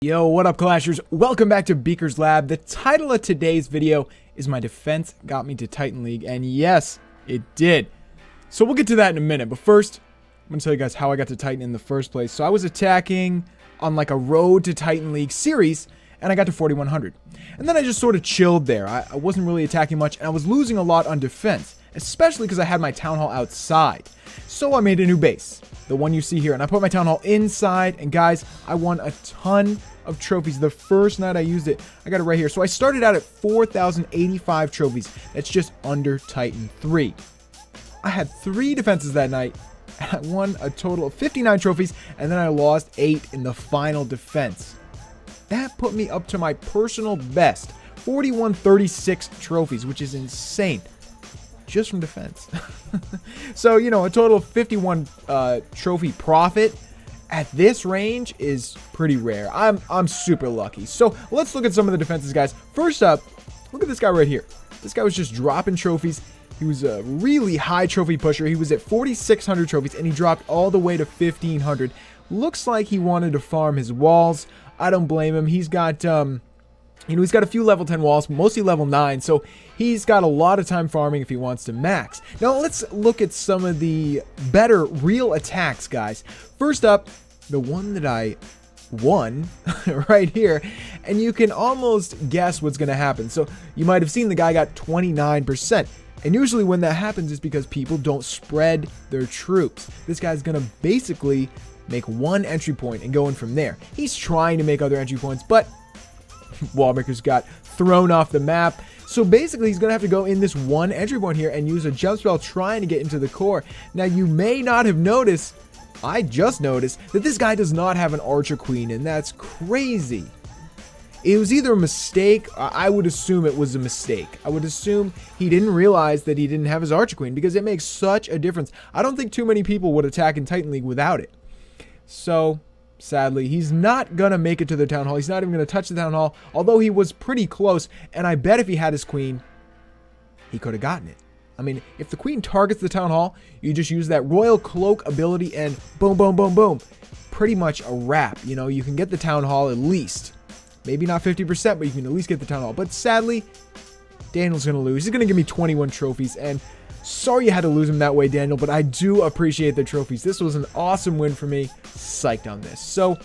Yo, what up, Clashers? Welcome back to Beakers Lab. The title of today's video is My Defense Got Me to Titan League, and yes, it did. So we'll get to that in a minute, but first, I'm going to tell you guys how I got to Titan in the first place. So I was attacking on like a Road to Titan League series, and I got to 4100. And then I just sort of chilled there. I wasn't really attacking much, and I was losing a lot on defense, especially because I had my Town Hall outside. So I made a new base, the one you see here, and I put my Town Hall inside, and guys, I won a ton of trophies the first night I used it. I got it right here. So I started out at 4,085 trophies. That's just under Titan 3. I had 3 defenses that night. I won a total of 59 trophies, and then I lost 8 in the final defense. That put me up to my personal best, 4136 trophies, which is insane, just from defense. So, you know, a total of 51 trophy profit at this range is pretty rare. I'm super lucky. So let's look at some of the defenses, guys. First up, look at this guy right here. This guy was just dropping trophies. He was a really high trophy pusher. He was at 4,600 trophies, and he dropped all the way to 1,500. Looks like he wanted to farm his walls. I don't blame him. He's got, he's got a few level 10 walls, mostly level 9, so he's got a lot of time farming if he wants to max. Now, let's look at some of the better real attacks, guys. First up, the one that I won right here, and you can almost guess what's going to happen. So you might have seen the guy got 29%. And usually when that happens is because people don't spread their troops. This guy's going to basically make one entry point and go in from there. He's trying to make other entry points, but Wallbreakers got thrown off the map. So basically he's going to have to go in this one entry point here and use a jump spell trying to get into the core. Now you may not have noticed, I just noticed, that this guy does not have an Archer Queen, and that's crazy. It was either a mistake. I would assume it was a mistake. I would assume he didn't realize that he didn't have his Archer Queen, because it makes such a difference. I don't think too many people would attack in Titan League without it. So, sadly, he's not going to make it to the Town Hall. He's not even going to touch the Town Hall, although he was pretty close, and I bet if he had his Queen, he could have gotten it. I mean, if the Queen targets the Town Hall, you just use that Royal Cloak ability and boom, boom, boom, boom. Pretty much a wrap. You know, you can get the Town Hall at least. Maybe not 50%, but you can at least get the Town Hall. But sadly, Daniel's going to lose. He's going to give me 21 trophies, and sorry you had to lose him that way, Daniel, but I do appreciate the trophies. This was an awesome win for me. Psyched on this. So,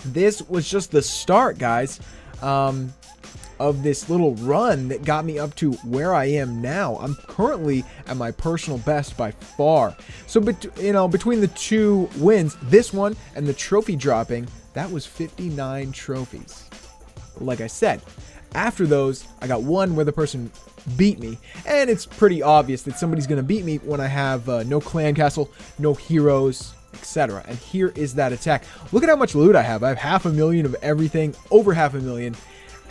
this was just the start, guys, of this little run that got me up to where I am now. I'm currently at my personal best by far. So, between the 2 wins, this one and the trophy dropping, that was 59 trophies. Like I said, after those, I got one where the person beat me, and it's pretty obvious that somebody's going to beat me when I have no clan castle, no heroes, etc. And here is that attack. Look at how much loot I have. I have 500,000 of everything, over 500,000,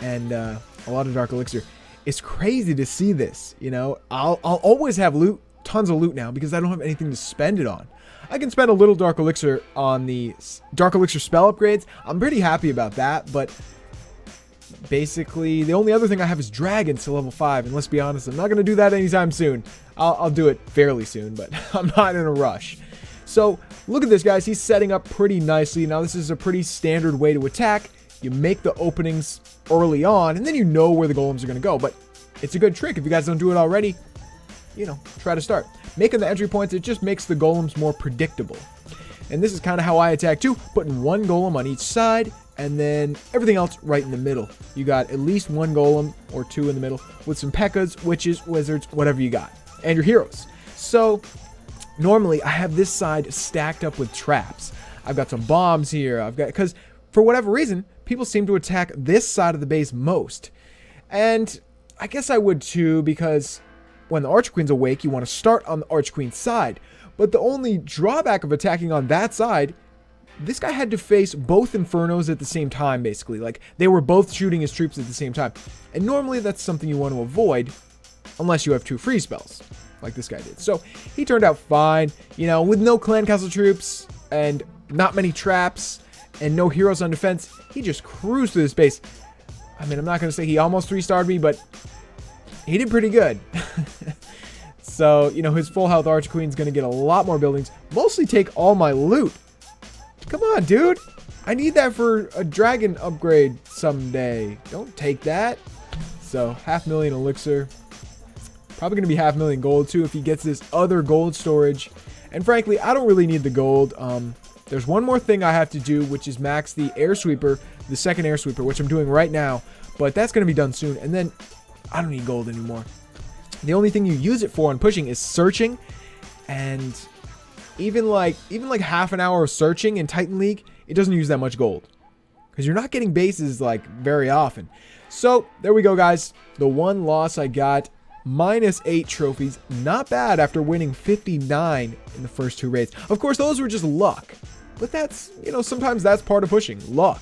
and a lot of Dark Elixir. It's crazy to see this, you know. I'll always have loot, tons of loot now, because I don't have anything to spend it on. I can spend a little Dark Elixir on the Dark Elixir spell upgrades. I'm pretty happy about that, but basically the only other thing I have is dragons to level 5, and let's be honest, I'm not going to do that anytime soon. I'll do it fairly soon, but I'm not in a rush. So look at this, guys. He's setting up pretty nicely. Now this is a pretty standard way to attack. You make the openings early on, and then you know where the golems are going to go, but it's a good trick. If you guys don't do it already, you know, try to start. Making the entry points, it just makes the golems more predictable. And this is kind of how I attack too, putting one golem on each side, and then everything else right in the middle. You got at least one golem or 2 in the middle with some P.E.K.K.A.s, witches, wizards, whatever you got, and your heroes. So normally I have this side stacked up with traps. I've got some bombs here. Because for whatever reason, people seem to attack this side of the base most. And I guess I would too, because when the Archer Queen's awake, you want to start on the Archer Queen's side. But the only drawback of attacking on that side, this guy had to face both Infernos at the same time, basically. Like, they were both shooting his troops at the same time. And normally that's something you want to avoid, unless you have 2 free spells, like this guy did. So, he turned out fine, you know, with no clan castle troops, and not many traps, and no heroes on defense. He just cruised through this base. I mean, I'm not going to say he almost 3-starred me, but he did pretty good. So, you know, his full health Archer Queen's going to get a lot more buildings. Mostly take all my loot. Come on, dude. I need that for a dragon upgrade someday. Don't take that. So 500,000 elixir. Probably going to be 500,000 gold too if he gets this other gold storage. And frankly, I don't really need the gold. There's one more thing I have to do, which is max the air sweeper, the second air sweeper, which I'm doing right now. But that's going to be done soon. And then I don't need gold anymore. The only thing you use it for on pushing is searching. And even like half an hour of searching in Titan League, it doesn't use that much gold. Because you're not getting bases like very often. So there we go, guys. The one loss I got. -8 trophies. Not bad after winning 59 in the first 2 raids. Of course, those were just luck. But that's, sometimes that's part of pushing. Luck.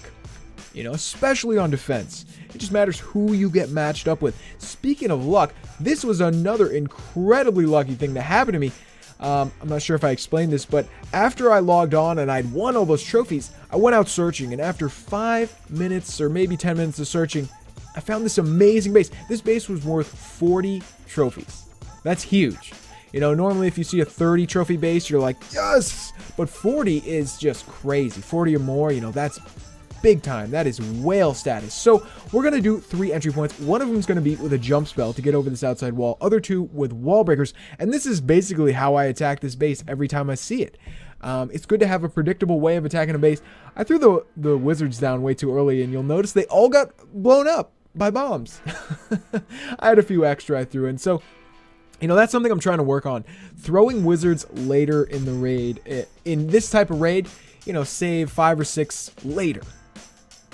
Especially on defense. It just matters who you get matched up with. Speaking of luck, this was another incredibly lucky thing that happened to me. I'm not sure if I explained this, but after I logged on and I'd won all those trophies, I went out searching. And after 5 minutes or maybe 10 minutes of searching, I found this amazing base. This base was worth 40 trophies. That's huge. Normally if you see a 30 trophy base, you're like, yes! But 40 is just crazy. 40 or more, that's big time. That is whale status. So we're going to do 3 entry points. One of them is going to be with a jump spell to get over this outside wall. Other 2 with wall breakers. And this is basically how I attack this base every time I see it. It's good to have a predictable way of attacking a base. I threw the wizards down way too early, and you'll notice they all got blown up by bombs. I had a few extra I threw in. So, that's something I'm trying to work on. Throwing wizards later in the raid. In this type of raid, save 5 or 6 later.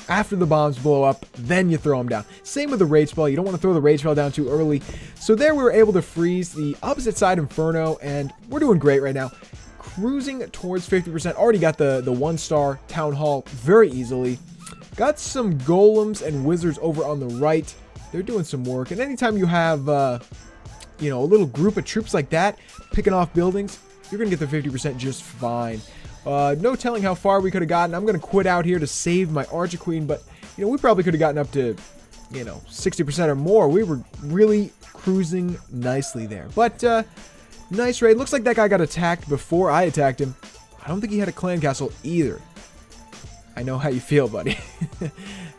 After the bombs blow up, then you throw them down. Same with the rage spell. You don't want to throw the rage spell down too early. So there we were able to freeze the opposite side Inferno, and we're doing great right now. Cruising towards 50%. Already got the 1-star Town Hall very easily. Got some golems and wizards over on the right. They're doing some work. And anytime you have, a little group of troops like that picking off buildings, you're going to get the 50% just fine. No telling how far we could have gotten. I'm going to quit out here to save my Archer Queen. But, we probably could have gotten up to, 60% or more. We were really cruising nicely there. But, nice raid. Looks like that guy got attacked before I attacked him. I don't think he had a clan castle either. I know how you feel, buddy.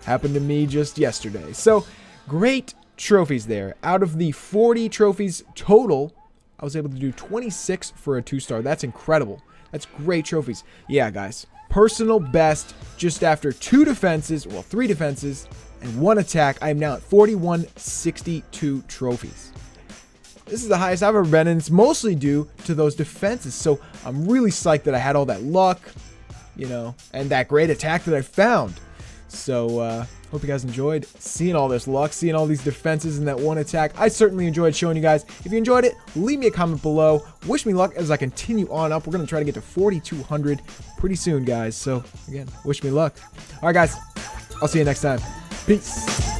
Happened to me just yesterday. So, great trophies there. Out of the 40 trophies total, I was able to do 26 for a 2-star. That's incredible. That's great trophies. Yeah, guys. Personal best just after 2 defenses, well, 3 defenses, and 1 attack. I am now at 4162 trophies. This is the highest I've ever been, and it's mostly due to those defenses. So, I'm really psyched that I had all that luck. And that great attack that I found. So, hope you guys enjoyed seeing all this luck, seeing all these defenses and that 1 attack. I certainly enjoyed showing you guys. If you enjoyed it, leave me a comment below. Wish me luck as I continue on up. We're going to try to get to 4,200 pretty soon, guys. So, again, wish me luck. All right, guys. I'll see you next time. Peace.